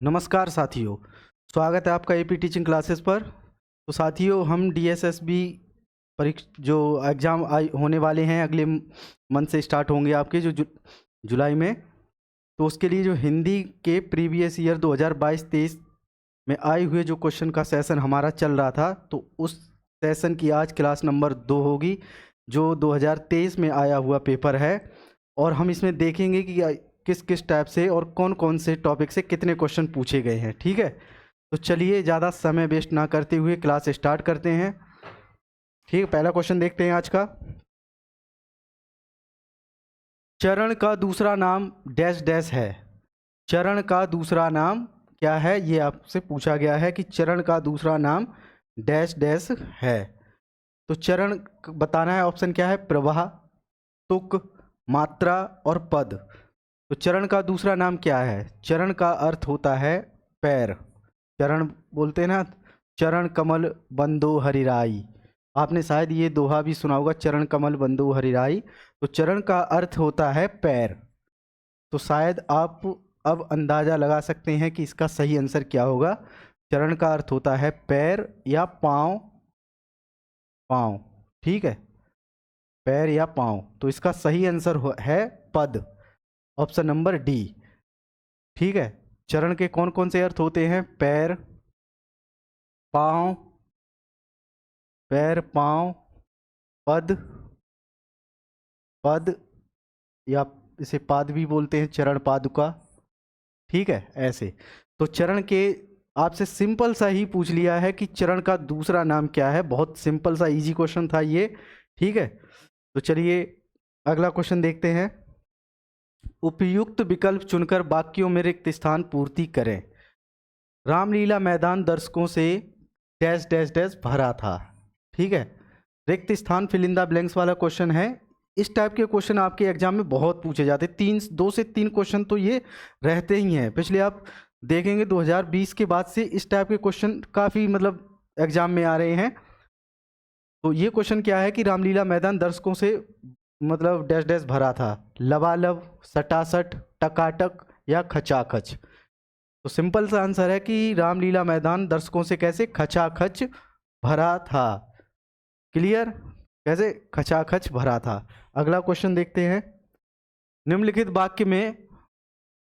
नमस्कार साथियों, स्वागत है आपका एपी टीचिंग क्लासेस पर। तो साथियों, हम डीएसएसबी परीक्षा जो एग्ज़ाम होने वाले हैं अगले मंथ से स्टार्ट होंगे आपके जुलाई में। तो उसके लिए जो हिंदी के प्रीवियस ईयर 2022-23 में आए हुए जो क्वेश्चन का सेशन हमारा चल रहा था, तो उस सेशन की आज क्लास नंबर 2 होगी, जो 2023 में आया हुआ पेपर है। और हम इसमें देखेंगे कि किस किस टाइप से और कौन कौन से टॉपिक से कितने क्वेश्चन पूछे गए हैं। ठीक है, तो चलिए ज़्यादा समय वेस्ट ना करते हुए क्लास स्टार्ट करते हैं। ठीक है, पहला क्वेश्चन देखते हैं आज का। चरण का दूसरा नाम डैश डैश है। चरण का दूसरा नाम क्या है, ये आपसे पूछा गया है कि चरण का दूसरा नाम डैश डैश है। तो चरण बताना है। ऑप्शन क्या है? प्रवाह, तुक, मात्रा और पद। तो चरण का दूसरा नाम क्या है? चरण का अर्थ होता है पैर। चरण बोलते हैं ना, चरण कमल बंदो हरिराई। आपने शायद ये दोहा भी सुना होगा, चरण कमल बंदो हरिराई। तो चरण का अर्थ होता है पैर। तो शायद आप अब अंदाज़ा लगा सकते हैं कि इसका सही आंसर क्या होगा। चरण का अर्थ होता है पैर या पाँव। पाँव, ठीक है, पैर या पाँव। तो इसका सही आंसर है पद, ऑप्शन नंबर डी। ठीक है, चरण के कौन कौन से अर्थ होते हैं? पैर, पाँव, पैर, पाँव, पद, पद या इसे पाद भी बोलते हैं, चरण पादुका। ठीक है, ऐसे। तो चरण के आपसे सिंपल सा ही पूछ लिया है कि चरण का दूसरा नाम क्या है। बहुत सिंपल सा इजी क्वेश्चन था ये। ठीक है, तो चलिए अगला क्वेश्चन देखते हैं। उपयुक्त विकल्प चुनकर वाक्यों में रिक्त स्थान पूर्ति करें। रामलीला मैदान दर्शकों से डैश डैश डैश भरा था। ठीक है, रिक्त स्थान फिल इन द ब्लैंक्स वाला क्वेश्चन है। इस टाइप के क्वेश्चन आपके एग्जाम में बहुत पूछे जाते हैं। 2 से 3 क्वेश्चन तो ये रहते ही हैं। पिछले आप देखेंगे 2020 के बाद से इस टाइप के क्वेश्चन काफ़ी मतलब एग्जाम में आ रहे हैं। तो ये क्वेश्चन क्या है कि रामलीला मैदान दर्शकों से मतलब डैश डैश भरा था। लबालब, सटासट, टकाटक या खचाखच। तो सिंपल सा आंसर है कि रामलीला मैदान दर्शकों से कैसे? खचाखच भरा था। क्लियर? कैसे खचाखच भरा था। अगला क्वेश्चन देखते हैं। निम्नलिखित वाक्य में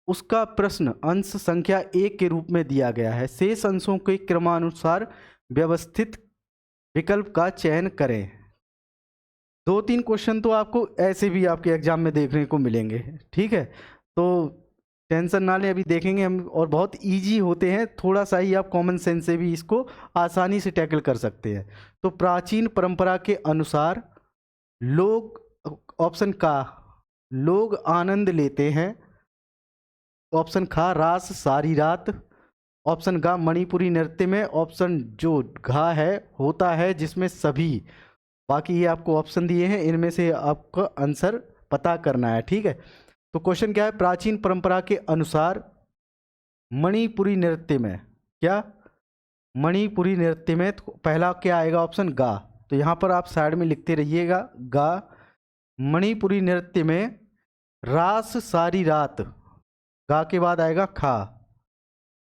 उसका प्रश्न अंश संख्या 1 के रूप में दिया गया है। शेष अंशों के क्रमानुसार व्यवस्थित विकल्प का चयन करें। 2-3 क्वेश्चन तो आपको ऐसे भी आपके एग्जाम में देखने को मिलेंगे। ठीक है, तो टेंशन ना लें, अभी देखेंगे हम। और बहुत इजी होते हैं, थोड़ा सा ही आप कॉमन सेंस से भी इसको आसानी से टैकल कर सकते हैं। तो प्राचीन परंपरा के अनुसार लोग, ऑप्शन का, लोग आनंद लेते हैं। ऑप्शन खा, रास सारी रात। ऑप्शन गा, मणिपुरी नृत्य में। ऑप्शन जो घा है, होता है जिसमें सभी। बाकी ये आपको ऑप्शन दिए हैं, इनमें से आपका आंसर पता करना है। ठीक है, तो क्वेश्चन क्या है? प्राचीन परंपरा के अनुसार मणिपुरी नृत्य में, क्या? मणिपुरी नृत्य में। तो पहला क्या आएगा? ऑप्शन गा। तो यहाँ पर आप साइड में लिखते रहिएगा, गा। मणिपुरी नृत्य में रास सारी रात, गा के बाद आएगा खा।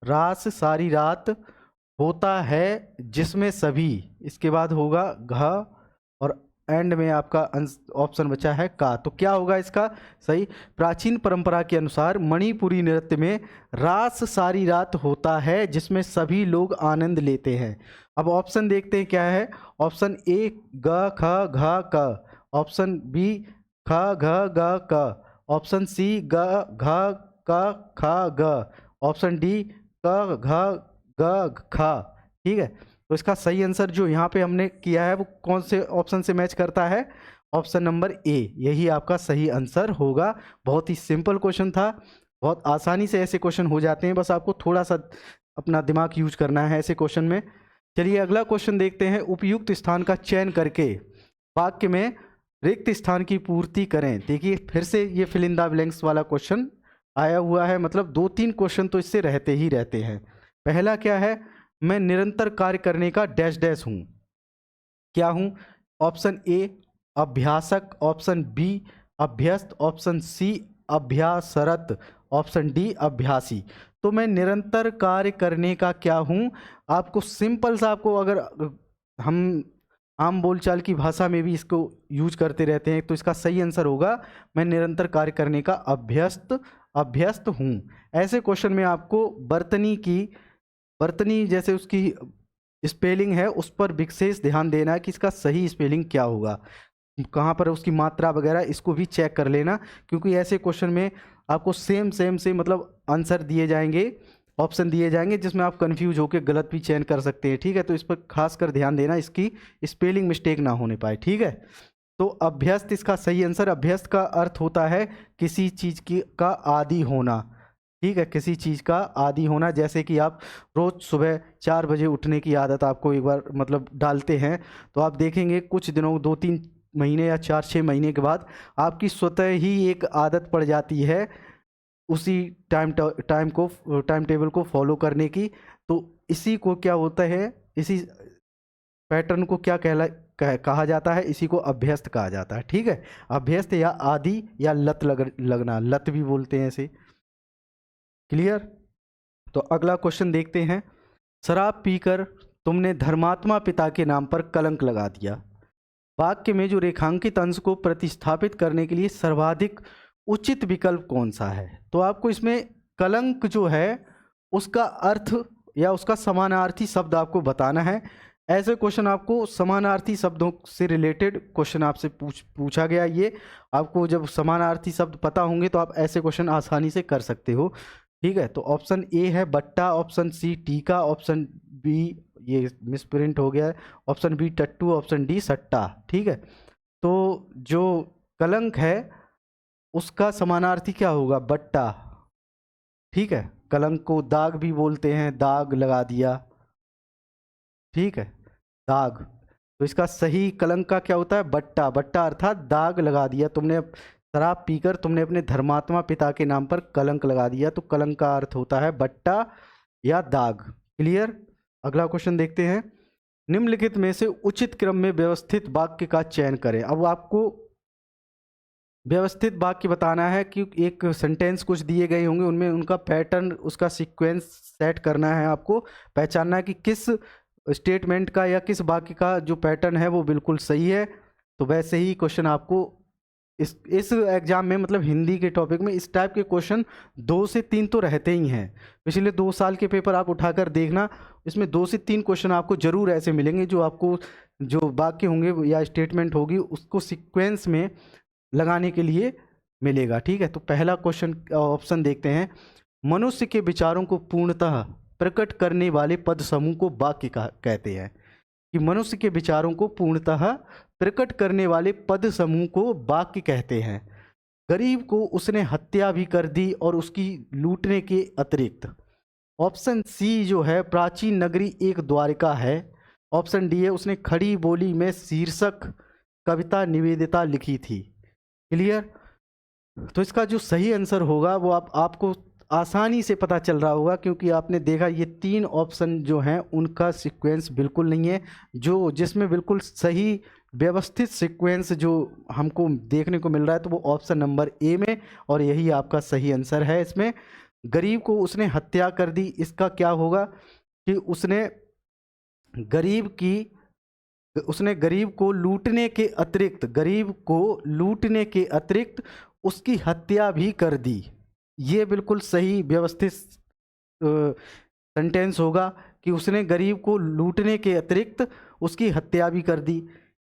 रास सारी रात होता है जिसमें सभी, इसके बाद होगा घ, और एंड में आपका ऑप्शन बचा है का। तो क्या होगा इसका सही? प्राचीन परंपरा के अनुसार मणिपुरी नृत्य में रास सारी रात होता है जिसमें सभी लोग आनंद लेते हैं। अब ऑप्शन देखते हैं क्या है। ऑप्शन ए ग ख घ क। ऑप्शन बी ख घ ग क। ऑप्शन सी ग घ क ख ग। ऑप्शन डी क घ ग खा। ठीक है, तो इसका सही आंसर जो यहाँ पे हमने किया है वो कौन से ऑप्शन से मैच करता है? ऑप्शन नंबर ए, यही आपका सही आंसर होगा। बहुत ही सिंपल क्वेश्चन था, बहुत आसानी से ऐसे क्वेश्चन हो जाते हैं, बस आपको थोड़ा सा अपना दिमाग यूज करना है ऐसे क्वेश्चन में। चलिए अगला क्वेश्चन देखते हैं। उपयुक्त स्थान का चयन करके वाक्य में रिक्त स्थान की पूर्ति करें। देखिए फिर से ये फिल इन द ब्लैंक्स वाला क्वेश्चन आया हुआ है, मतलब 2-3 क्वेश्चन तो इससे रहते ही रहते हैं। पहला क्या है? मैं निरंतर कार्य करने का डैश डैश हूँ। क्या हूँ? ऑप्शन ए अभ्यासक, ऑप्शन बी अभ्यस्त, ऑप्शन सी अभ्यासरत, ऑप्शन डी अभ्यासी। तो मैं निरंतर कार्य करने का क्या हूँ। आपको सिंपल सा, आपको अगर हम आम बोलचाल की भाषा में भी इसको यूज करते रहते हैं, तो इसका सही आंसर होगा मैं निरंतर कार्य करने का अभ्यस्त हूँ। ऐसे क्वेश्चन में आपको बर्तनी जैसे उसकी स्पेलिंग है उस पर विशेष ध्यान देना है कि इसका सही स्पेलिंग क्या होगा, कहाँ पर उसकी मात्रा वगैरह, इसको भी चेक कर लेना, क्योंकि ऐसे क्वेश्चन में आपको सेम से मतलब आंसर दिए जाएंगे, ऑप्शन दिए जाएंगे, जिसमें आप कंफ्यूज होकर गलत भी चयन कर सकते हैं। ठीक है, तो इस पर खास कर ध्यान देना, इसकी स्पेलिंग मिस्टेक ना होने पाए। ठीक है, तो अभ्यस्त इसका सही आंसर। अभ्यस्त का अर्थ होता है किसी चीज़ की का आदी होना। ठीक है, किसी चीज़ का आदी होना, जैसे कि आप रोज़ सुबह 4 बजे उठने की आदत आपको एक बार मतलब डालते हैं, तो आप देखेंगे कुछ दिनों 2-3 महीने या 4-6 महीने के बाद आपकी स्वतः ही एक आदत पड़ जाती है उसी टाइम टेबल को फॉलो करने की। तो इसी को क्या होता है, इसी पैटर्न को क्या कहा जाता है, इसी को अभ्यस्त कहा जाता है। ठीक है, अभ्यस्त या आदि या लत लगना, लत भी बोलते हैं इसे। क्लियर। तो अगला क्वेश्चन देखते हैं। शराब पीकर तुमने धर्मात्मा पिता के नाम पर कलंक लगा दिया। वाक्य में जो रेखांकित अंश को प्रतिस्थापित करने के लिए सर्वाधिक उचित विकल्प कौन सा है। तो आपको इसमें कलंक जो है उसका अर्थ या उसका समानार्थी शब्द आपको बताना है। ऐसे क्वेश्चन आपको समानार्थी शब्दों से रिलेटेड क्वेश्चन आपसे पूछा गया। ये आपको जब समानार्थी शब्द पता होंगे तो आप ऐसे क्वेश्चन आसानी से कर सकते हो। ठीक है, तो ऑप्शन ए है बट्टा, ऑप्शन सी टीका, ऑप्शन बी, ये मिसप्रिंट हो गया है, ऑप्शन बी टट्टू, ऑप्शन डी सट्टा। ठीक है, तो जो कलंक है उसका समानार्थी क्या होगा, बट्टा। ठीक है, कलंक को दाग भी बोलते हैं, दाग लगा दिया। ठीक है, दाग, तो इसका सही कलंक का क्या होता है, बट्टा। बट्टा अर्थात दाग लगा दिया तुमने, शराब पीकर तुमने अपने धर्मात्मा पिता के नाम पर कलंक लगा दिया, तो कलंक का अर्थ होता है बट्टा या दाग। क्लियर। अगला क्वेश्चन देखते हैं। निम्नलिखित में से उचित क्रम में व्यवस्थित वाक्य का चयन करें। अब आपको व्यवस्थित वाक्य बताना है कि एक सेंटेंस कुछ दिए गए होंगे, उनमें उनका पैटर्न, उसका सीक्वेंस सेट करना है, आपको पहचानना है कि किस स्टेटमेंट का या किस वाक्य का जो पैटर्न है वो बिल्कुल सही है। तो वैसे ही क्वेश्चन आपको इस एग्जाम में, मतलब हिंदी के टॉपिक में, इस टाइप के क्वेश्चन 2 से 3 तो रहते ही हैं। पिछले 2 साल के पेपर आप उठाकर देखना, इसमें 2 से 3 क्वेश्चन आपको जरूर ऐसे मिलेंगे जो आपको जो वाक्य होंगे या स्टेटमेंट होगी उसको सीक्वेंस में लगाने के लिए मिलेगा। ठीक है, तो पहला क्वेश्चन ऑप्शन देखते हैं। मनुष्य के विचारों को पूर्णतः प्रकट करने वाले पद समूह को वाक्य कहते हैं। कि मनुष्य के विचारों को पूर्णतः प्रकट करने वाले पद समूह को वाक्य कहते हैं। गरीब को उसने हत्या भी कर दी और उसकी लूटने के अतिरिक्त। ऑप्शन सी जो है, प्राचीन नगरी एक द्वारिका है। ऑप्शन डी है, उसने खड़ी बोली में शीर्षक कविता निवेदिता लिखी थी। क्लियर। तो इसका जो सही आंसर होगा वो आपको आसानी से पता चल रहा होगा, क्योंकि आपने देखा ये 3 ऑप्शन जो हैं उनका सीक्वेंस बिल्कुल नहीं है। जो जिसमें बिल्कुल सही व्यवस्थित सीक्वेंस जो हमको देखने को मिल रहा है तो वो ऑप्शन नंबर ए में, और यही आपका सही आंसर है। इसमें गरीब को उसने हत्या कर दी, इसका क्या होगा कि उसने गरीब को लूटने के अतिरिक्त उसकी हत्या भी कर दी। ये बिल्कुल सही व्यवस्थित सेंटेंस होगा कि उसने गरीब को लूटने के अतिरिक्त उसकी हत्या भी कर दी।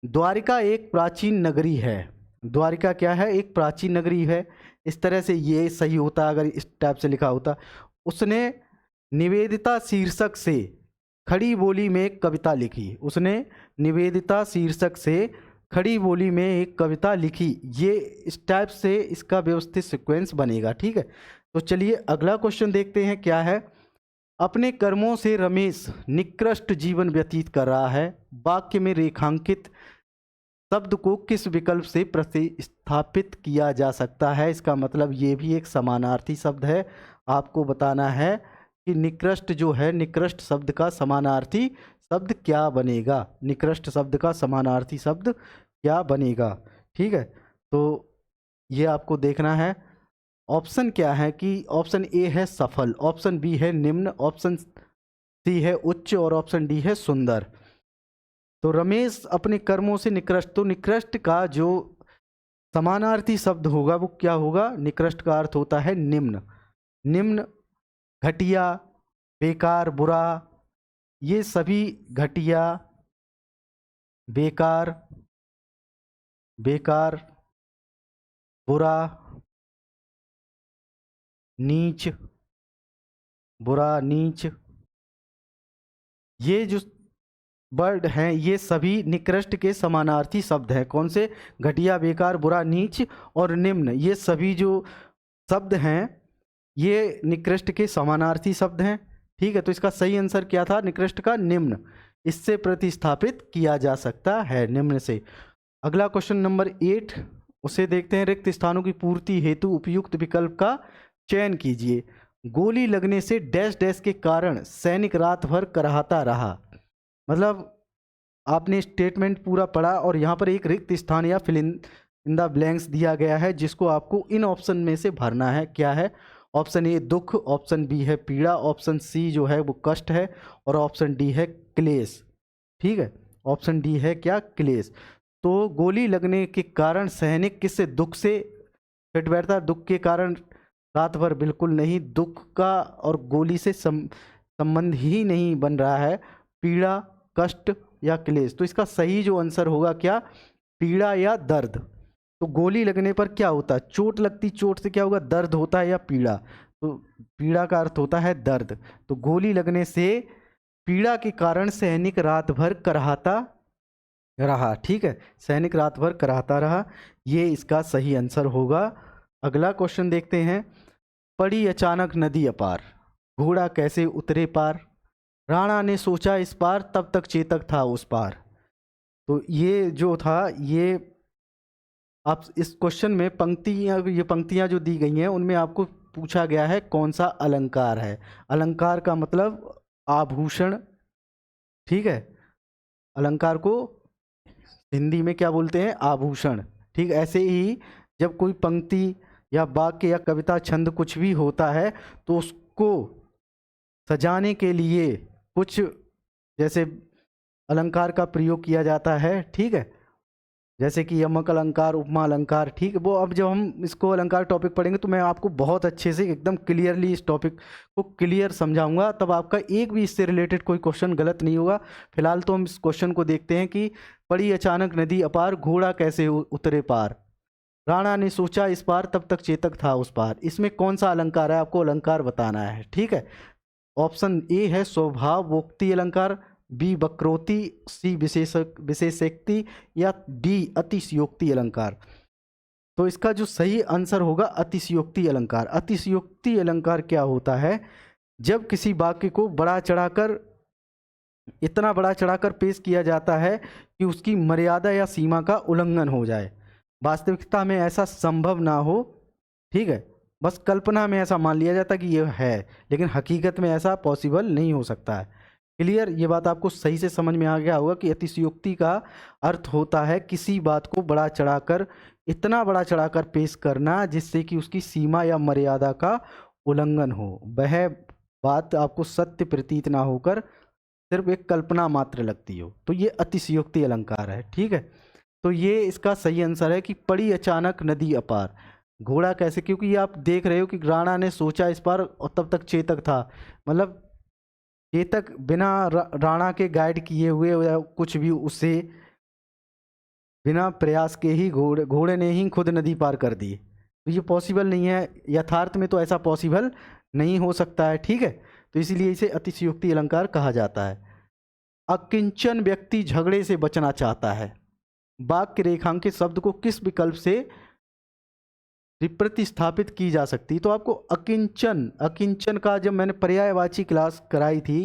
द्वारिका एक प्राचीन नगरी है। द्वारिका क्या है, एक प्राचीन नगरी है। इस तरह से ये सही होता अगर इस टाइप से लिखा होता। उसने निवेदिता शीर्षक से खड़ी बोली में एक कविता लिखी। उसने निवेदिता शीर्षक से खड़ी बोली में एक कविता लिखी। ये इस टाइप से इसका व्यवस्थित सीक्वेंस बनेगा। ठीक है, तो चलिए अगला क्वेश्चन देखते हैं क्या है। अपने कर्मों से रमेश निकृष्ट जीवन व्यतीत कर रहा है। वाक्य में रेखांकित शब्द को किस विकल्प से प्रतिस्थापित किया जा सकता है। इसका मतलब ये भी एक समानार्थी शब्द है। आपको बताना है कि निकृष्ट जो है, निकृष्ट शब्द का समानार्थी शब्द क्या बनेगा। निकृष्ट शब्द का समानार्थी शब्द क्या बनेगा। ठीक है, तो ये आपको देखना है। ऑप्शन क्या है कि ऑप्शन ए है सफल, ऑप्शन बी है निम्न, ऑप्शन सी है उच्च और ऑप्शन डी है सुंदर। तो रमेश अपने कर्मों से निकृष्ट, तो निकृष्ट का जो समानार्थी शब्द होगा वो क्या होगा? निकृष्ट का अर्थ होता है निम्न। निम्न, घटिया, बेकार, बुरा, ये सभी घटिया, बेकार, बेकार, बुरा, नीच, बुरा, नीच, ये जो वर्ड हैं ये सभी निकृष्ट के समानार्थी शब्द हैं। कौन से? घटिया, बेकार, बुरा, नीच और निम्न, ये सभी जो शब्द हैं ये निकृष्ट के समानार्थी शब्द हैं। ठीक है, तो इसका सही आंसर क्या था? निकृष्ट का निम्न, इससे प्रतिस्थापित किया जा सकता है, निम्न से। अगला क्वेश्चन नंबर 8, उसे देखते हैं। रिक्त स्थानों की पूर्ति हेतु उपयुक्त विकल्प का चयन कीजिए। गोली लगने से डैश डैश के कारण सैनिक रात भर कराहता रहा। मतलब आपने स्टेटमेंट पूरा पढ़ा और यहाँ पर एक रिक्त स्थान या फिल इन द ब्लैंक्स दिया गया है जिसको आपको इन ऑप्शन में से भरना है। क्या है? ऑप्शन ए दुख, ऑप्शन बी है पीड़ा, ऑप्शन सी जो है वो कष्ट है और ऑप्शन डी है क्लेश। ठीक है, ऑप्शन डी है क्या? क्लेश। तो गोली लगने के कारण सैनिक किससे? दुख से फिट बैठता है। दुख के कारण रात भर बिल्कुल नहीं, दुख का और गोली से संबंध ही नहीं बन रहा है। पीड़ा, कष्ट या क्लेश। तो इसका सही जो आंसर होगा क्या? पीड़ा या दर्द। तो गोली लगने पर क्या होता है? चोट लगती, चोट से क्या होगा? दर्द होता है या पीड़ा? तो पीड़ा का अर्थ होता है दर्द। तो गोली लगने से पीड़ा के कारण सैनिक रात भर कराहता रहा। ठीक है, सैनिक रात भर कराहता रहा, ये इसका सही आंसर होगा। अगला क्वेश्चन देखते हैं। पड़ी अचानक नदी अपार, घोड़ा कैसे उतरे पार? राणा ने सोचा इस पार, तब तक चेतक था उस पार। तो ये जो था, ये आप इस क्वेश्चन में पंक्तियां जो दी गई हैं उनमें आपको पूछा गया है कौन सा अलंकार है। अलंकार का मतलब आभूषण। ठीक है, अलंकार को हिंदी में क्या बोलते हैं? आभूषण। ठीक, ऐसे ही जब कोई पंक्ति या वाक्य या कविता छंद कुछ भी होता है तो उसको सजाने के लिए कुछ जैसे अलंकार का प्रयोग किया जाता है। ठीक है, जैसे कि यमक अलंकार, उपमा अलंकार। ठीक है, वो अब जब हम इसको अलंकार टॉपिक पढ़ेंगे तो मैं आपको बहुत अच्छे से एकदम क्लियरली इस टॉपिक को क्लियर समझाऊंगा, तब आपका एक भी इससे रिलेटेड कोई क्वेश्चन गलत नहीं होगा। फिलहाल तो हम इस क्वेश्चन को देखते हैं कि पड़ी अचानक नदी अपार, घोड़ा कैसे उतरे पार? राणा ने सोचा इस पार, तब तक चेतक था उस पार। इसमें कौन सा अलंकार है? आपको अलंकार बताना है। ठीक है, ऑप्शन ए है स्वभावोक्ति अलंकार, बी वक्रोक्ति, सी विशेषोक्ति या डी अतिशयोक्ति अलंकार। तो इसका जो सही आंसर होगा अतिशयोक्ति अलंकार। अतिशयोक्ति अलंकार क्या होता है? जब किसी वाक्य को बड़ा चढ़ाकर, इतना बड़ा चढ़ाकर पेश किया जाता है कि उसकी मर्यादा या सीमा का उल्लंघन हो जाए। वास्तविकता में ऐसा संभव ना हो। ठीक है, बस कल्पना में ऐसा मान लिया जाता कि ये है, लेकिन हकीकत में ऐसा पॉसिबल नहीं हो सकता है। क्लियर? ये बात आपको सही से समझ में आ गया होगा कि अतिशयोक्ति का अर्थ होता है किसी बात को बड़ा चढ़ाकर, इतना बड़ा चढ़ाकर पेश करना जिससे कि उसकी सीमा या मर्यादा का उल्लंघन हो, वह बात आपको सत्य प्रतीत ना होकर सिर्फ एक कल्पना मात्र लगती हो, तो ये अतिशयोक्ति अलंकार है। ठीक है, तो ये इसका सही आंसर है कि पड़ी अचानक नदी अपार, घोड़ा कैसे? क्योंकि ये आप देख रहे हो कि राणा ने सोचा इस पार और तब तक चेतक था। मतलब चेतक बिना राणा के गाइड किए हुए या कुछ भी, उसे बिना प्रयास के ही घोड़े ने ही खुद नदी पार कर दी। तो ये पॉसिबल नहीं है, यथार्थ में तो ऐसा पॉसिबल नहीं हो सकता है। ठीक है, तो इसीलिए इसे अतिशयोक्ति अलंकार कहा जाता है। अकिंचन व्यक्ति झगड़े से बचना चाहता है, वाक्य रेखांकित शब्द को किस विकल्प से प्रतिस्थापित की जा सकती? तो आपको अकिंचन, अकिंचन का जब मैंने पर्यायवाची क्लास कराई थी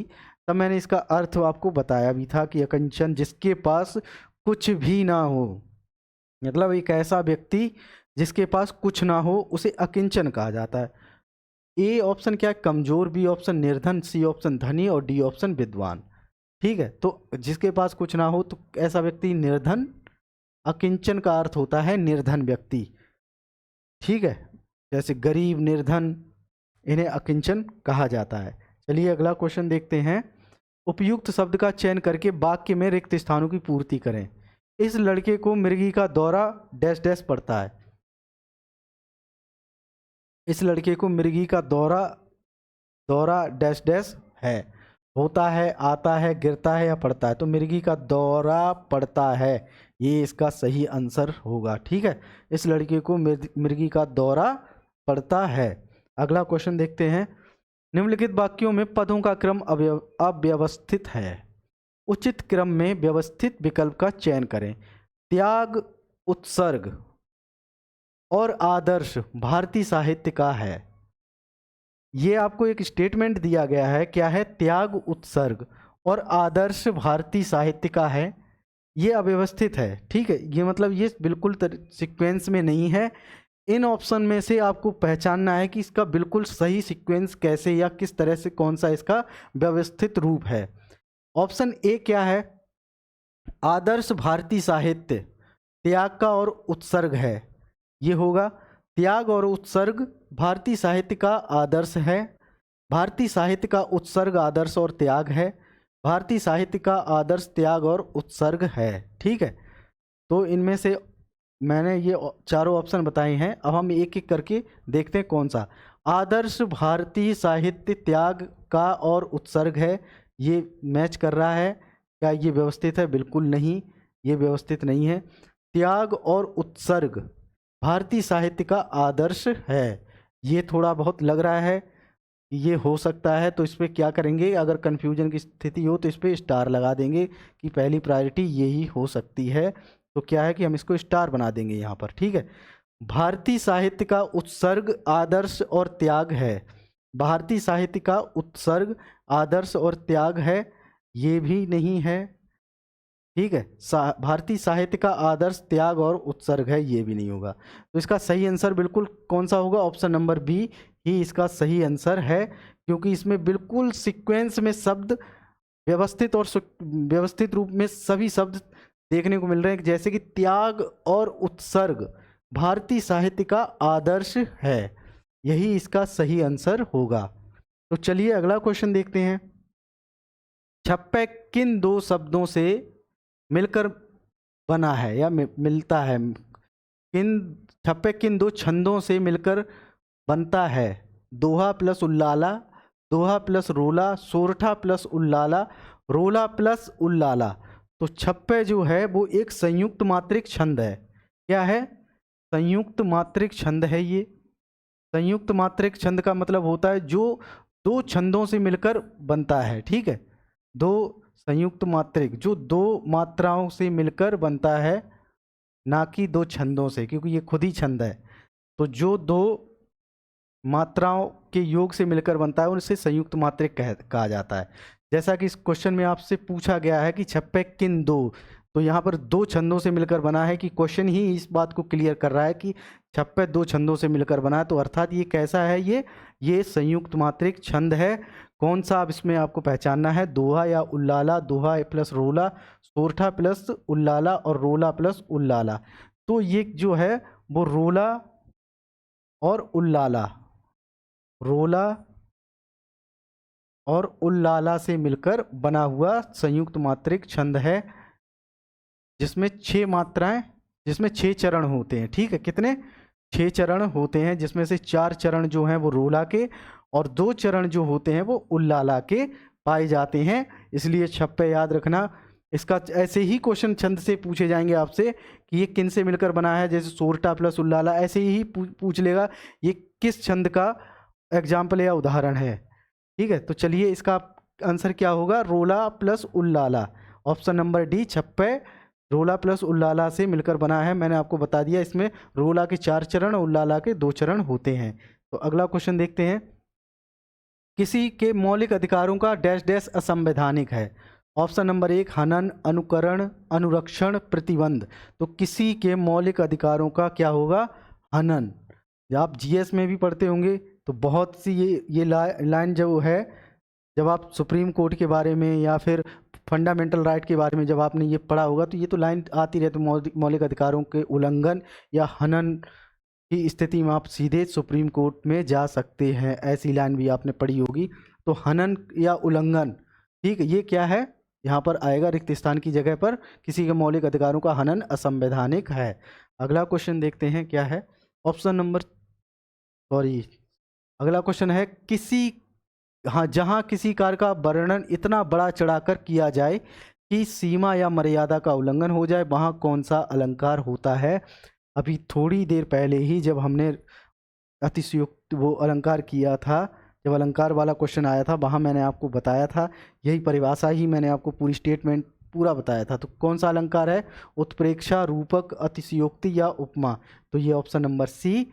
तब मैंने इसका अर्थ आपको बताया भी था कि अकिंचन जिसके पास कुछ भी ना हो, मतलब एक ऐसा व्यक्ति जिसके पास कुछ ना हो उसे अकिंचन कहा जाता है। ए ऑप्शन क्या है? कमजोर, बी ऑप्शन निर्धन, सी ऑप्शन धनी और डी ऑप्शन विद्वान। ठीक है, तो जिसके पास कुछ ना हो तो ऐसा व्यक्ति निर्धन, अकिंचन का अर्थ होता है निर्धन व्यक्ति। ठीक है, जैसे गरीब, निर्धन, इन्हें अकिंचन कहा जाता है। चलिए अगला क्वेश्चन देखते हैं। उपयुक्त शब्द का चयन करके वाक्य में रिक्त स्थानों की पूर्ति करें। इस लड़के को मिर्गी का दौरा डैश डैश पड़ता है। इस लड़के को मिर्गी का दौरा डैश डैश है। होता है, आता है, गिरता है या पड़ता है। तो मिर्गी का दौरा पड़ता है, ये इसका सही आंसर होगा। ठीक है, इस लड़के को मिर्गी का दौरा पड़ता है। अगला क्वेश्चन देखते हैं। निम्नलिखित वाक्यों में पदों का क्रम अव्यवस्थित है। उचित क्रम में व्यवस्थित विकल्प का चयन करें। त्याग, उत्सर्ग और आदर्श भारतीय साहित्य का है। ये आपको एक स्टेटमेंट दिया गया है, क्या है? त्याग, उत्सर्ग और आदर्श भारतीय साहित्य का है। ये अव्यवस्थित है। ठीक है, ये मतलब ये बिल्कुल सीक्वेंस में नहीं है। इन ऑप्शन में से आपको पहचानना है कि इसका बिल्कुल सही सीक्वेंस कैसे या किस तरह से, कौन सा इसका व्यवस्थित रूप है। ऑप्शन ए क्या है? आदर्श भारतीय साहित्य त्याग का और उत्सर्ग है, ये होगा। त्याग और उत्सर्ग भारतीय साहित्य का आदर्श है। भारतीय साहित्य का उत्सर्ग, आदर्श और त्याग है। भारतीय साहित्य का आदर्श, त्याग और उत्सर्ग है। ठीक है, तो इनमें से मैंने ये चारों ऑप्शन बताए हैं। अब हम एक एक करके देखते हैं कौन सा। आदर्श भारतीय साहित्य त्याग का और उत्सर्ग है, ये मैच कर रहा है। क्या ये व्यवस्थित है? बिल्कुल नहीं, ये व्यवस्थित नहीं है। त्याग और उत्सर्ग भारतीय साहित्य का आदर्श है, ये थोड़ा बहुत लग रहा है कि ये हो सकता है। तो इस पर क्या करेंगे, अगर कन्फ्यूजन की स्थिति हो तो इस पर स्टार लगा देंगे कि पहली प्रायोरिटी यही हो सकती है। तो क्या है कि हम इसको स्टार बना देंगे यहाँ पर। ठीक है, भारतीय साहित्य का उत्सर्ग, आदर्श और त्याग है। भारतीय साहित्य का उत्सर्ग, आदर्श और त्याग है, ये भी नहीं है। ठीक है, भारतीय साहित्य का आदर्श, त्याग और उत्सर्ग है, ये भी नहीं होगा। तो इसका सही आंसर बिल्कुल कौन सा होगा? ऑप्शन नंबर बी ही इसका सही आंसर है, क्योंकि इसमें बिल्कुल सीक्वेंस में शब्द व्यवस्थित और व्यवस्थित रूप में सभी शब्द देखने को मिल रहे हैं। जैसे कि त्याग और उत्सर्ग भारतीय साहित्य का आदर्श है, यही इसका सही आंसर होगा। तो चलिए अगला क्वेश्चन देखते हैं। छप्पे किन दो शब्दों से मिलकर बना है या मिलता है? छप्पे किन दो छंदों से मिलकर बनता है? दोहा प्लस उल्लाला, दोहा प्लस रोला, सोरठा प्लस उल्लाला, रोला प्लस उल्लाला। तो छप्पे जो है वो एक संयुक्त मात्रिक छंद है। क्या है? संयुक्त मात्रिक छंद है। ये संयुक्त मात्रिक छंद का मतलब होता है जो दो छंदों से मिलकर बनता है। ठीक है, दो संयुक्त मात्रिक जो दो मात्राओं से मिलकर बनता है, ना कि दो छंदों से, क्योंकि ये खुद ही छंद है। तो जो दो मात्राओं के योग से मिलकर बनता है उनसे संयुक्त मात्रिक कहा जाता है। जैसा कि इस क्वेश्चन में आपसे पूछा गया है कि छप्पे किन दो, तो यहाँ पर दो छंदों से मिलकर बना है, कि क्वेश्चन ही इस बात को क्लियर कर रहा है कि छप्पे दो छंदों से मिलकर बना है। तो अर्थात ये कैसा है? ये संयुक्त मात्रिक छंद है। कौन सा अब इसमें आपको पहचानना है, दोहा या उल्लाला? दोहा प्लस रोला, सोरठा प्लस उल्लाला और रोला प्लस उल्लाला। तो ये जो है वो रोला और उल्लाला, रोला और उल्लाला से मिलकर बना हुआ संयुक्त मात्रिक छंद है, जिसमें 6 मात्राएं, जिसमें 6 चरण होते हैं। ठीक है, कितने? 6 चरण होते हैं, जिसमें से 4 चरण जो हैं वो रोला के और 2 चरण जो होते हैं वो उल्लाला के पाए जाते हैं। इसलिए छप्पे याद रखना। इसका ऐसे ही क्वेश्चन छंद से पूछे जाएंगे आपसे कि ये किन से मिलकर बना है, जैसे सोरठा प्लस उल्लाला, ऐसे ही पूछ लेगा ये किस छंद का एग्जाम्पल या उदाहरण है। ठीक है, तो चलिए इसका आंसर क्या होगा? रोला प्लस उल्लाला। ऑप्शन नंबर डी, छप्पे रोला प्लस उल्लाला से मिलकर बना है। मैंने आपको बता दिया, इसमें रोला के 4 चरण, उल्लाला के 2 चरण होते हैं। तो अगला क्वेश्चन देखते हैं। किसी के मौलिक अधिकारों का डैश डैश असंवैधानिक है। ऑप्शन नंबर 1, हनन, अनुकरण, अनुरक्षण, प्रतिबंध। तो किसी के मौलिक अधिकारों का क्या होगा? हनन। आप जीएस में भी पढ़ते होंगे तो बहुत सी ये लाइन जो है, जब आप सुप्रीम कोर्ट के बारे में या फिर फंडामेंटल राइट के बारे में जब आपने ये पढ़ा होगा तो ये तो लाइन आती रहती है, मौलिक अधिकारों के उल्लंघन या हनन की स्थिति में आप सीधे सुप्रीम कोर्ट में जा सकते हैं, ऐसी लाइन भी आपने पढ़ी होगी। तो हनन या उल्लंघन, ठीक है, ये क्या है, यहाँ पर आएगा रिक्त स्थान की जगह पर, किसी के मौलिक अधिकारों का हनन असंवैधानिक है। अगला क्वेश्चन देखते हैं क्या है, ऑप्शन नंबर, सॉरी, अगला क्वेश्चन है किसी, हाँ, जहाँ किसी कार्य का वर्णन इतना बड़ा चढ़ाकर किया जाए कि सीमा या मर्यादा का उल्लंघन हो जाए, वहाँ कौन सा अलंकार होता है। अभी थोड़ी देर पहले ही जब हमने अतिशयोक्ति वो अलंकार किया था, जब अलंकार वाला क्वेश्चन आया था, वहाँ मैंने आपको बताया था, यही परिभाषा ही मैंने आपको पूरी स्टेटमेंट पूरा बताया था। तो कौन सा अलंकार है, उत्प्रेक्षा, रूपक, अतिशयोक्ति या उपमा। तो ये ऑप्शन नंबर सी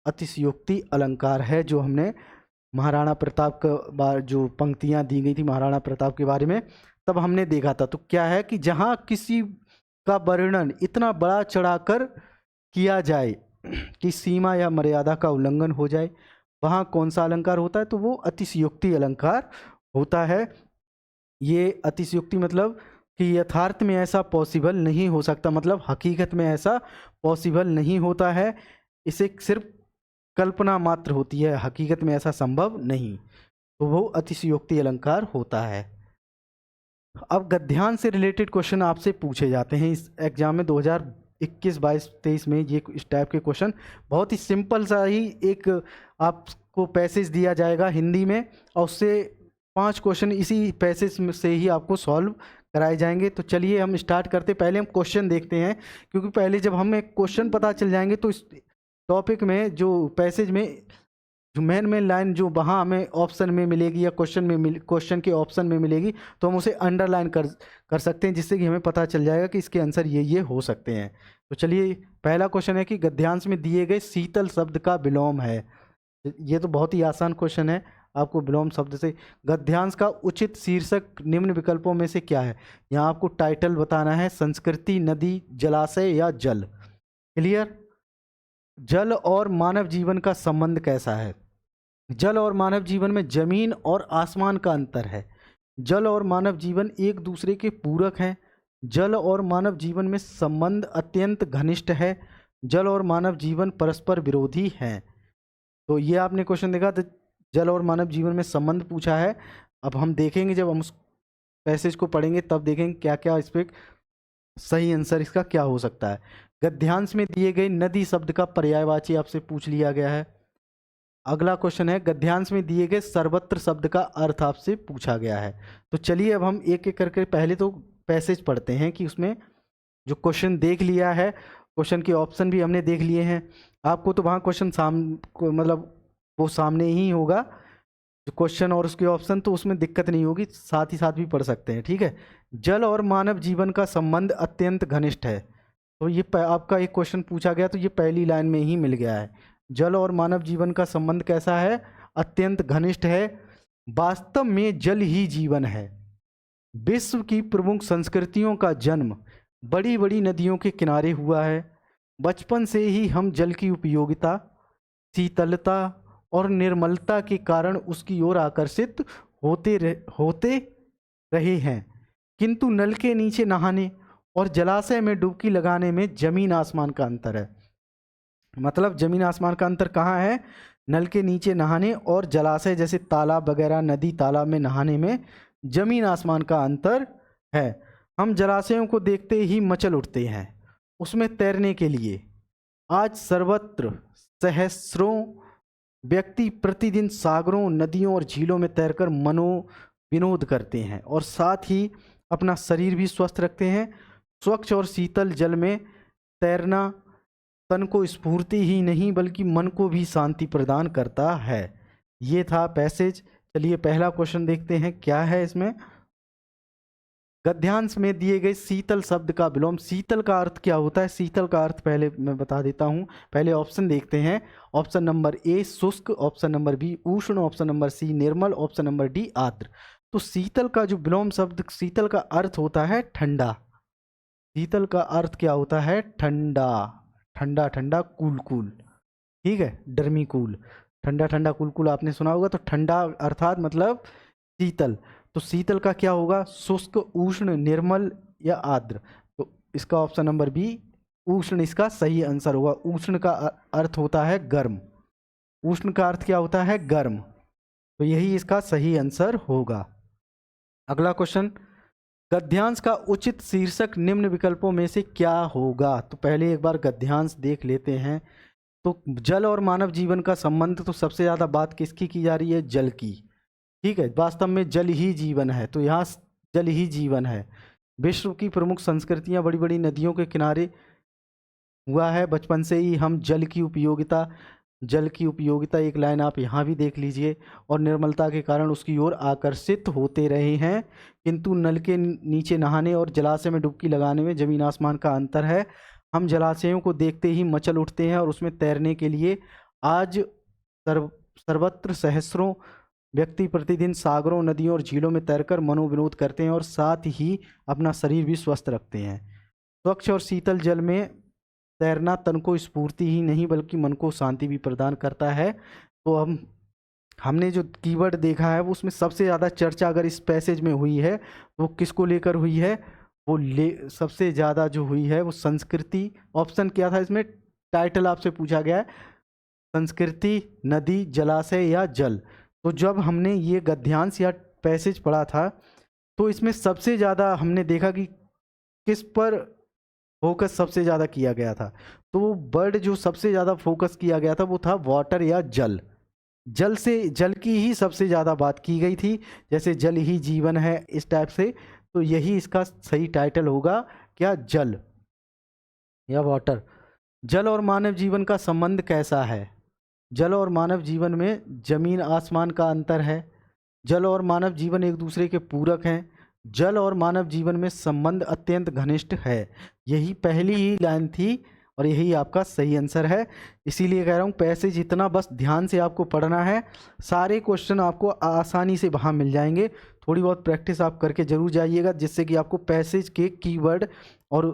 अतिशयोक्ति अलंकार है, जो हमने महाराणा प्रताप का बार जो पंक्तियाँ दी गई थी महाराणा प्रताप के बारे में, तब हमने देखा था। तो क्या है कि जहाँ किसी का वर्णन इतना बड़ा चढ़ाकर किया जाए कि सीमा या मर्यादा का उल्लंघन हो जाए, वहाँ कौन सा अलंकार होता है, तो वो अतिशयोक्ति अलंकार होता है। ये अतिशयोक्ति मतलब कि यथार्थ में ऐसा पॉसिबल नहीं हो सकता, मतलब हकीकत में ऐसा पॉसिबल नहीं होता है, इसे सिर्फ कल्पना मात्र होती है, हकीकत में ऐसा संभव नहीं, तो वो अतिशयोक्ति अलंकार होता है। अब गद्यांश से रिलेटेड क्वेश्चन आपसे पूछे जाते हैं इस एग्जाम में 2021, 22, 23 में। ये इस टाइप के क्वेश्चन बहुत ही सिंपल सा ही एक आपको पैसेज दिया जाएगा हिंदी में, और उससे 5 क्वेश्चन इसी पैसेज से ही आपको सॉल्व कराए जाएंगे। तो चलिए हम स्टार्ट करते, पहले हम क्वेश्चन देखते हैं, क्योंकि पहले जब हमें क्वेश्चन पता चल जाएंगे तो इस टॉपिक में जो पैसेज में जो मेन लाइन जो वहाँ हमें ऑप्शन में मिलेगी या क्वेश्चन के ऑप्शन में मिलेगी, तो हम उसे अंडरलाइन कर सकते हैं, जिससे कि हमें पता चल जाएगा कि इसके आंसर ये हो सकते हैं। तो चलिए पहला क्वेश्चन है कि गद्यांश में दिए गए शीतल शब्द का विलोम है। ये तो बहुत ही आसान क्वेश्चन है, आपको विलोम शब्द से गद्यांश का उचित शीर्षक निम्न विकल्पों में से क्या है। यहाँ आपको टाइटल बताना है, संस्कृति, नदी, जलाशय या जल। क्लियर। जल और मानव जीवन का संबंध कैसा है। जल और मानव जीवन में जमीन और आसमान का अंतर है। जल और मानव जीवन एक दूसरे के पूरक हैं। जल और मानव जीवन में संबंध अत्यंत घनिष्ठ है। जल और मानव जीवन परस्पर विरोधी हैं। तो ये आपने क्वेश्चन देखा, तो जल और मानव जीवन में संबंध पूछा है। अब हम देखेंगे, जब हम उस पैसेज को पढ़ेंगे तब देखेंगे क्या क्या इस पर सही आंसर इसका क्या हो सकता है। गद्यांश में दिए गए नदी शब्द का पर्यायवाची आपसे पूछ लिया गया है। अगला क्वेश्चन है, गद्यांश में दिए गए सर्वत्र शब्द का अर्थ आपसे पूछा गया है। तो चलिए अब हम एक एक करके पहले तो पैसेज पढ़ते हैं कि उसमें जो क्वेश्चन देख लिया है, क्वेश्चन के ऑप्शन भी हमने देख लिए हैं। आपको तो वहाँ क्वेश्चन मतलब वो सामने ही होगा, जो क्वेश्चन और उसके ऑप्शन, तो उसमें दिक्कत नहीं होगी, साथ ही साथ भी पढ़ सकते हैं। ठीक है। जल और मानव जीवन का संबंध अत्यंत घनिष्ठ है, तो ये आपका एक क्वेश्चन पूछा गया, तो ये पहली लाइन में ही मिल गया है। जल और मानव जीवन का संबंध कैसा है, अत्यंत घनिष्ठ है। वास्तव में जल ही जीवन है। विश्व की प्रमुख संस्कृतियों का जन्म बड़ी बड़ी नदियों के किनारे हुआ है। बचपन से ही हम जल की उपयोगिता, शीतलता और निर्मलता के कारण उसकी ओर आकर्षित होते रहे हैं, किंतु नल के नीचे नहाने और जलाशय में डुबकी लगाने में जमीन आसमान का अंतर है। मतलब जमीन आसमान का अंतर कहाँ है, नल के नीचे नहाने और जलाशय जैसे तालाब वगैरह, नदी तालाब में नहाने में जमीन आसमान का अंतर है। हम जलाशयों को देखते ही मचल उठते हैं उसमें तैरने के लिए। आज सर्वत्र सहस्रों व्यक्ति प्रतिदिन सागरों, नदियों और झीलों में तैरकर विनोद करते हैं और साथ ही अपना शरीर भी स्वस्थ रखते हैं। स्वच्छ और शीतल जल में तैरना तन को स्फूर्ति ही नहीं बल्कि मन को भी शांति प्रदान करता है। ये था पैसेज। चलिए पहला क्वेश्चन देखते हैं क्या है इसमें। गद्यांश में दिए गए शीतल शब्द का विलोम। शीतल का अर्थ क्या होता है, शीतल का अर्थ पहले मैं बता देता हूँ। पहले ऑप्शन देखते हैं। ऑप्शन नंबर ए शुष्क, ऑप्शन नंबर बी उष्ण, ऑप्शन नंबर सी निर्मल, ऑप्शन नंबर डी आर्द्र। तो शीतल का जो विलोम शब्द, शीतल का अर्थ होता है ठंडा। शीतल का अर्थ क्या होता है, ठंडा, ठंडा ठंडा, कूल कूल। ठीक है, डर्मी कूल, ठंडा ठंडा, कूल कूल आपने सुना होगा। तो ठंडा अर्थात मतलब शीतल। तो शीतल का क्या होगा, शुष्क, उष्ण, निर्मल या आर्द्र। तो इसका ऑप्शन नंबर बी उष्ण इसका सही आंसर होगा। उष्ण का अर्थ होता है गर्म। उष्ण का अर्थ क्या होता है? गर्म। तो यही इसका सही आंसर होगा। अगला क्वेश्चन, गद्यांश का उचित शीर्षक निम्न विकल्पों में से क्या होगा? तो पहले एक बार गद्यांश देख लेते हैं। तो जल और मानव जीवन का संबंध, तो सबसे ज़्यादा बात किसकी की जा रही है? जल की। ठीक है, वास्तव में जल ही जीवन है, तो यहाँ जल ही जीवन है। विश्व की प्रमुख संस्कृतियाँ बड़ी बड़ी नदियों के किनारे हुआ है। बचपन से ही हम जल की उपयोगिता एक लाइन आप यहाँ भी देख लीजिए, और निर्मलता के कारण उसकी ओर आकर्षित होते रहे हैं। किंतु नल के नीचे नहाने और जलाशय में डुबकी लगाने में जमीन आसमान का अंतर है। हम जलाशयों को देखते ही मचल उठते हैं और उसमें तैरने के लिए आज सर्वत्र सहस्रों व्यक्ति प्रतिदिन सागरों, नदियों और झीलों में तैरकर मनोविनोद करते हैं और साथ ही अपना शरीर भी स्वस्थ रखते हैं। स्वच्छ और शीतल जल में तैरना तन को स्फूर्ति ही नहीं बल्कि मन को शांति भी प्रदान करता है। तो हमने जो कीवर्ड देखा है, वो उसमें सबसे ज़्यादा चर्चा अगर इस पैसेज में हुई है तो वो किसको लेकर हुई है? वो सबसे ज़्यादा जो हुई है वो संस्कृति। ऑप्शन क्या था इसमें? टाइटल आपसे पूछा गया है, संस्कृति, नदी, जलाशय या जल। तो जब हमने ये गद्यांश या पैसेज पढ़ा था तो इसमें सबसे ज़्यादा हमने देखा कि किस पर फोकस सबसे ज़्यादा किया गया था। तो वो वर्ड जो सबसे ज़्यादा फोकस किया गया था वो था वाटर या जल। जल की ही सबसे ज़्यादा बात की गई थी, जैसे जल ही जीवन है, इस टाइप से। तो यही इसका सही टाइटल होगा, क्या? जल या वाटर। जल और मानव जीवन का संबंध कैसा है? जल और मानव जीवन में जमीन आसमान का अंतर है। जल और मानव जीवन एक दूसरे के पूरक हैं। जल और मानव जीवन में संबंध अत्यंत घनिष्ठ है। यही पहली ही लाइन थी और यही आपका सही आंसर है। इसीलिए कह रहा हूँ पैसेज इतना बस ध्यान से आपको पढ़ना है, सारे क्वेश्चन आपको आसानी से वहाँ मिल जाएंगे। थोड़ी बहुत प्रैक्टिस आप करके जरूर जाइएगा, जिससे कि आपको पैसेज के कीवर्ड और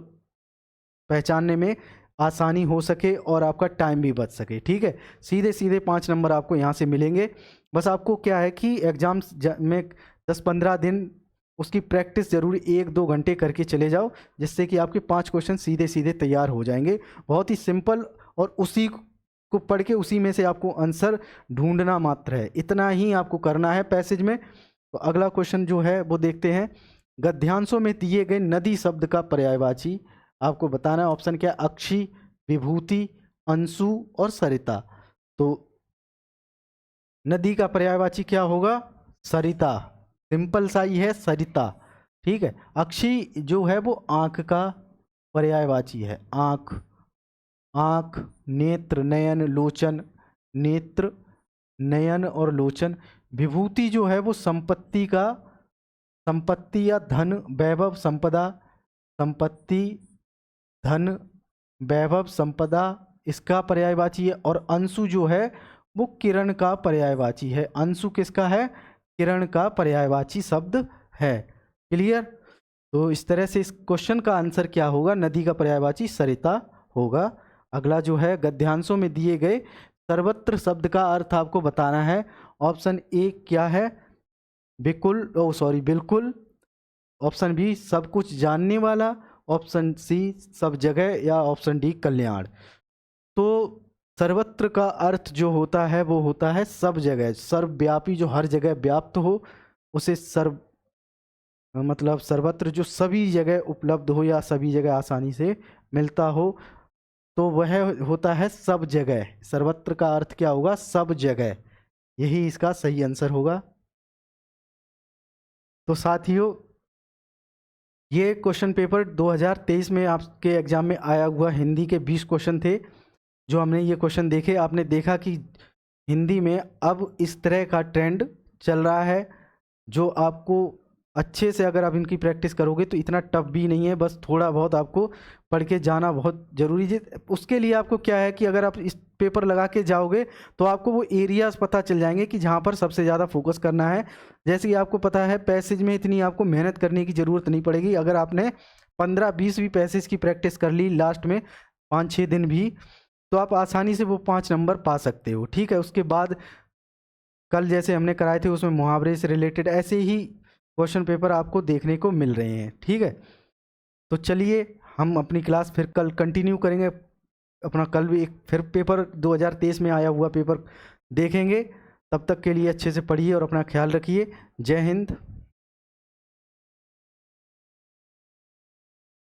पहचानने में आसानी हो सके और आपका टाइम भी बच सके। ठीक है, सीधे सीधे 5 नंबर आपको यहाँ से मिलेंगे। बस आपको क्या है कि एग्जाम्स में 10-15 दिन उसकी प्रैक्टिस जरूर 1-2 घंटे करके चले जाओ, जिससे कि आपके 5 क्वेश्चन सीधे सीधे तैयार हो जाएंगे। बहुत ही सिंपल, और उसी को पढ़ के उसी में से आपको आंसर ढूंढना मात्र है, इतना ही आपको करना है पैसेज में। तो अगला क्वेश्चन जो है वो देखते हैं। गद्यांशों में दिए गए नदी शब्द का पर्यायवाची आपको बताना है। ऑप्शन क्या? अक्षी, विभूति, अंशु और सरिता। तो नदी का पर्यायवाची क्या होगा? सरिता। सिंपल सा ही है, सरिता। ठीक है, अक्षी जो है वो आंख का पर्यायवाची है। आंख, आंख, नेत्र, नयन, लोचन। नेत्र, नयन और लोचन। विभूति जो है वो संपत्ति का, संपत्ति या धन, वैभव, संपदा। संपत्ति, धन, वैभव, संपदा, इसका पर्यायवाची है। और अंशु जो है वो किरण का पर्यायवाची है। अंशु किसका है? किरण का पर्यायवाची शब्द है। क्लियर? तो इस तरह से इस क्वेश्चन का आंसर क्या होगा? नदी का पर्यायवाची सरिता होगा। अगला जो है, गद्यांशों में दिए गए सर्वत्र शब्द का अर्थ आपको बताना है। ऑप्शन ए क्या है? बिल्कुल। ऑप्शन बी सब कुछ जानने वाला। ऑप्शन सी सब जगह, या ऑप्शन डी कल्याण। तो सर्वत्र का अर्थ जो होता है वो होता है सब जगह, सर्वव्यापी, जो हर जगह व्याप्त हो, उसे मतलब सर्वत्र जो सभी जगह उपलब्ध हो या सभी जगह आसानी से मिलता हो, तो वह होता है सब जगह। सर्वत्र का अर्थ क्या होगा? सब जगह। यही इसका सही आंसर होगा। तो साथियों, ये क्वेश्चन पेपर 2023 में आपके एग्जाम में आया हुआ हिंदी के 20 क्वेश्चन थे जो हमने ये क्वेश्चन देखे। आपने देखा कि हिंदी में अब इस तरह का ट्रेंड चल रहा है, जो आपको अच्छे से अगर आप इनकी प्रैक्टिस करोगे तो इतना टफ भी नहीं है। बस थोड़ा बहुत आपको पढ़ के जाना बहुत ज़रूरी है। उसके लिए आपको क्या है कि अगर आप इस पेपर लगा के जाओगे तो आपको वो एरियाज़ पता चल जाएंगे कि जहाँ पर सबसे ज़्यादा फोकस करना है। जैसे कि आपको पता है पैसेज में इतनी आपको मेहनत करने की ज़रूरत नहीं पड़ेगी। अगर आपने 15-20 भी पैसेज की प्रैक्टिस कर ली लास्ट में 5-6 दिन भी, तो आप आसानी से वो 5 नंबर पा सकते हो। ठीक है, उसके बाद कल जैसे हमने कराए थे उसमें मुहावरे से रिलेटेड ऐसे ही क्वेश्चन पेपर आपको देखने को मिल रहे हैं। ठीक है, तो चलिए हम अपनी क्लास फिर कल कंटिन्यू करेंगे। अपना कल भी एक फिर पेपर 2023 में आया हुआ पेपर देखेंगे। तब तक के लिए अच्छे से पढ़िए और अपना ख्याल रखिए। जय हिंद।